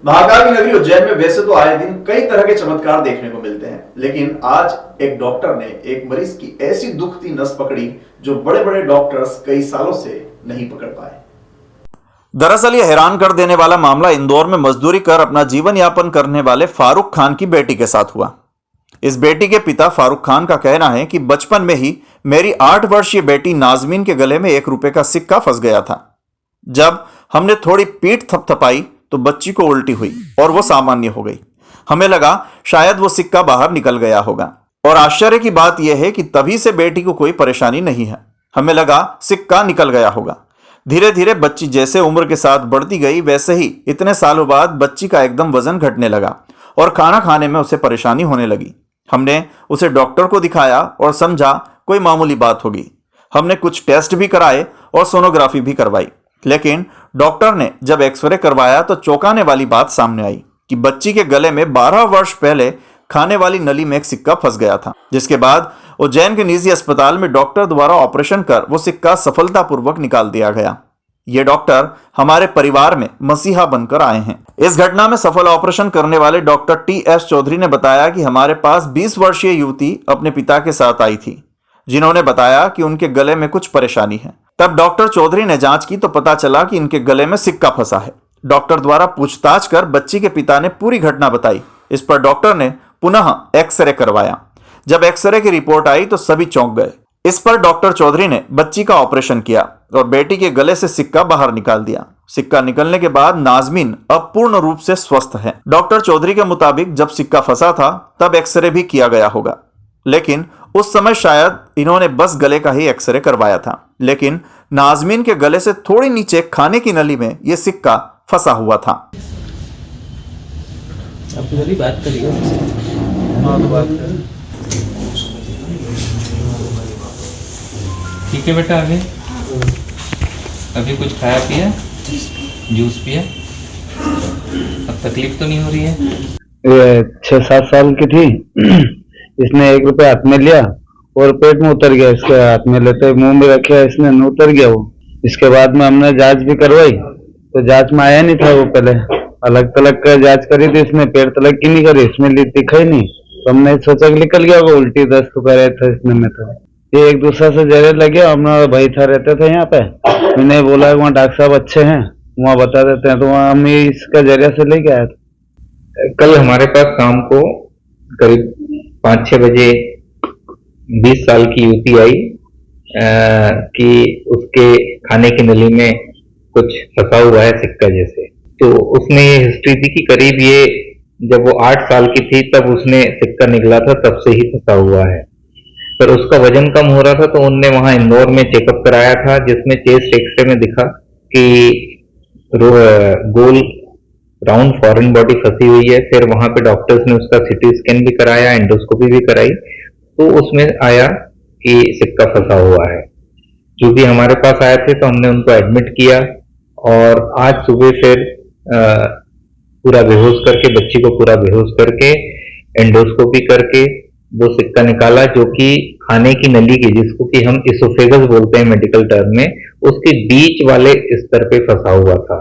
महाकाल की नगरी उज्जैन में वैसे तो आए दिन कई तरह के चमत्कार देखने को मिलते हैं, लेकिन आज एक डॉक्टर ने एक मरीज की ऐसी दुखती नस पकड़ी जो बड़े बड़े डॉक्टर्स कई सालों से नहीं पकड़ पाए। दरअसल यह हैरान कर देने वाला मामला इंदौर में मजदूरी कर अपना जीवन यापन करने वाले फारूक खान की बेटी के साथ हुआ। इस बेटी के पिता फारूक खान का कहना है कि बचपन में ही मेरी 8 वर्षीय बेटी नाजमीन के गले में 1 रुपए का सिक्का फंस गया था। जब हमने थोड़ी पीठ थपथपाई तो बच्ची को उल्टी हुई और वो सामान्य हो गई। हमें लगा शायद वो सिक्का बाहर निकल गया होगा, और आश्चर्य की बात यह है कि तभी से बेटी को कोई परेशानी नहीं है। हमें लगा सिक्का निकल गया होगा। धीरे धीरे बच्ची जैसे उम्र के साथ बढ़ती गई, वैसे ही इतने सालों बाद बच्ची का एकदम वजन घटने लगा और खाना खाने में उसे परेशानी होने लगी। हमने उसे डॉक्टर को दिखाया और समझा कोई मामूली बात होगी। हमने कुछ टेस्ट भी कराए और सोनोग्राफी भी करवाई, लेकिन डॉक्टर ने जब एक्सरे करवाया तो चौंकाने वाली बात सामने आई कि बच्ची के गले में 12 वर्ष पहले खाने वाली नली में एक सिक्का फंस गया था, जिसके बाद उज्जैन के निजी अस्पताल में डॉक्टर द्वारा ऑपरेशन कर वो सिक्का सफलतापूर्वक निकाल दिया गया। ये डॉक्टर हमारे परिवार में मसीहा बनकर आए हैं। इस घटना में सफल ऑपरेशन करने वाले डॉक्टर टी.एस. चौधरी ने बताया कि हमारे पास 20 वर्षीय युवती अपने पिता के साथ आई थी, जिन्होंने बताया कि उनके गले में कुछ परेशानी है। तब डॉक्टर चौधरी ने जांच की तो पता चला कि इनके गले में सिक्का फंसा है। डॉक्टर द्वारा पूछताछ कर बच्ची के पिता ने पूरी घटना बताई। इस पर डॉक्टर ने पुनः एक्सरे करवाया। जब एक्सरे की रिपोर्ट आई तो सभी चौंक गए। इस पर डॉक्टर चौधरी ने बच्ची का ऑपरेशन किया और बेटी के गले से सिक्का बाहर निकाल दिया। सिक्का निकलने के बाद नाजमीन अब पूर्ण रूप से स्वस्थ है। डॉक्टर चौधरी के मुताबिक जब सिक्का फंसा था तब एक्सरे भी किया गया होगा, लेकिन उस समय शायद इन्होंने बस गले का ही एक्सरे करवाया था। लेकिन नाजमीन के गले से थोड़ी नीचे खाने की नली में यह सिक्का फंसा हुआ था। आप बात करिए। ठीक है बेटा, आगे अभी कुछ खाया पिया, जूस पिया, अब तकलीफ तो नहीं हो रही है? ये 6-7 साल की थी। इसने 1 रुपया हाथ में लिया और पेट में उतर गया। इसके हाथ में लेते मुंह में रखे, इसने न उतर गया वो। इसके बाद में हमने जांच भी करवाई तो जांच में आया नहीं था वो। पहले अलग तलग का जांच करी थी, इसने पेट तलग की नहीं करी, इसमें दिखा ही नहीं। तो हमने सोचा कि निकल गया होगा, उल्टी दस्त कर रहे थे इसने में। तो ये एक दूसरे से जहर लगे। हमारा भाई था, रहते थे यहाँ पे। मैंने बोला वहाँ डॉक्टर साहब अच्छे हैं, वहाँ बता देते हैं, तो वहाँ हम इसका जरिया से लेके आए थे। कल हमारे पास शाम को करीब 5-6 बजे 20 साल की युवती आई कि उसके खाने की नली में कुछ फंसा हुआ है सिक्का जैसे। तो उसने ये हिस्ट्री दी कि करीब ये जब वो 8 साल की थी तब उसने सिक्का निकला था, तब से ही फंसा हुआ है। पर उसका वजन कम हो रहा था तो उनने वहां इंदौर में चेकअप कराया था, जिसमें चेस्ट एक्सरे में दिखा कि गोल राउंड फॉरेन बॉडी फंसी हुई है। फिर वहां पे डॉक्टर्स ने उसका सीटी स्कैन भी कराया, एंडोस्कोपी भी कराई, तो उसमें आया कि सिक्का फंसा हुआ है। जो भी हमारे पास आए थे तो हमने उनको एडमिट किया और आज सुबह फिर पूरा बेहोश करके, बच्ची को पूरा बेहोश करके एंडोस्कोपी करके वो सिक्का निकाला, जो कि खाने की नली की, जिसको कि हम इसोफेगस बोलते हैं मेडिकल टर्म में, उसके बीच वाले स्तर पे फंसा हुआ था।